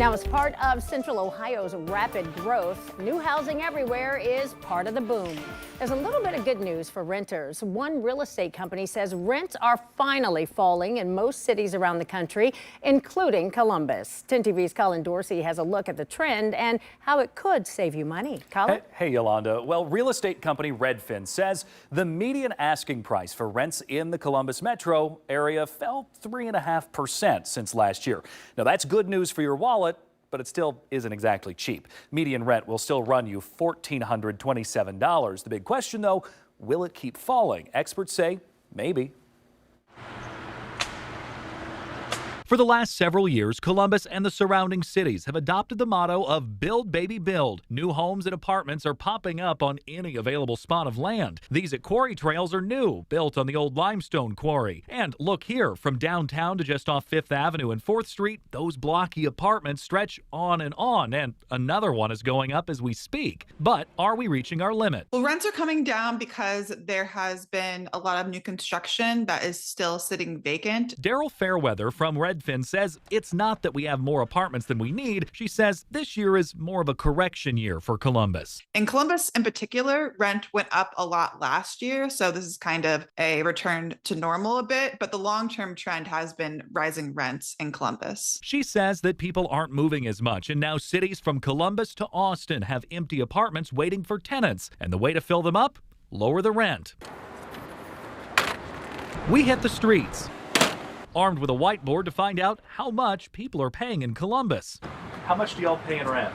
Now, as part of Central Ohio's rapid growth, new housing everywhere is part of the boom. There's a little bit of good news for renters. One real estate company says rents are finally falling in most cities around the country, including Columbus. 10 TV's Colin Dorsey has a look at the trend and how it could save you money. Colin? Hey, Yolanda. Well, real estate company Redfin says the median asking price for rents in the Columbus metro area fell 3.5% since last year. Now, that's good news for your wallet, but it still isn't exactly cheap. Median rent will still run you $1,427. The big question, though, will it keep falling? Experts say maybe. For the last several years, Columbus and the surrounding cities have adopted the motto of build, baby, build. New homes and apartments are popping up on any available spot of land. These at Quarry Trails are new, built on the old limestone quarry. And look here, from downtown to just off 5th Avenue and 4th Street, those blocky apartments stretch on, and another one is going up as we speak. But are we reaching our limit? Well, rents are coming down because there has been a lot of new construction that is still sitting vacant. Daryl Fairweather from Redfin says it's not that we have more apartments than we need. She says this year is more of a correction year for Columbus. In Columbus in particular, rent went up a lot last year, so this is kind of a return to normal a bit, but the long-term trend has been rising rents in Columbus. She says that people aren't moving as much, and now cities from Columbus to Austin have empty apartments waiting for tenants, and the way to fill them up? Lower the rent. We hit the streets, armed with a whiteboard to find out how much people are paying in Columbus. How much do y'all pay in rent?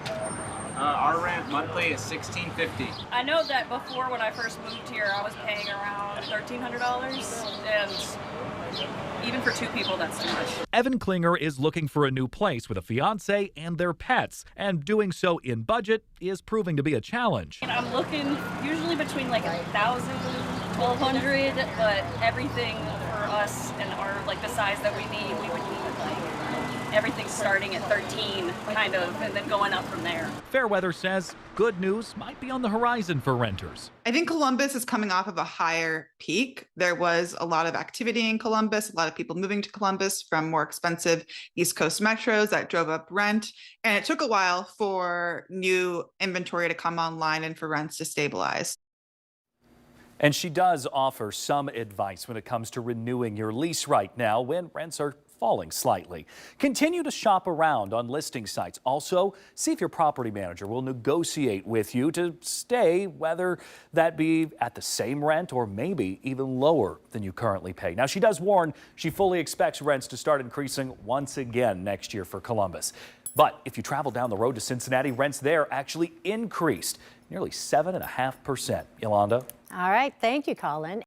Our rent monthly is $1,650. I know that before, when I first moved here, I was paying around $1,300, and even for two people, that's too much. Evan Klinger is looking for a new place with a fiance and their pets, and doing so in budget is proving to be a challenge. And I'm looking usually between like $1,000, $1,200, but everything for us and our the size that we need, we would need everything starting at 13 kind of, and then going up from there. Fairweather says good news might be on the horizon for renters. I think Columbus is coming off of a higher peak. There was a lot of activity in Columbus, a lot of people moving to Columbus from more expensive East Coast metros that drove up rent. And it took a while for new inventory to come online and for rents to stabilize. And she does offer some advice when it comes to renewing your lease right now when rents are falling slightly. Continue to shop around on listing sites. Also, see if your property manager will negotiate with you to stay, whether that be at the same rent or maybe even lower than you currently pay. Now, she does warn she fully expects rents to start increasing once again next year for Columbus. But if you travel down the road to Cincinnati, rents there actually increased nearly 7.5%. Yolanda? All right. Thank you, Colin.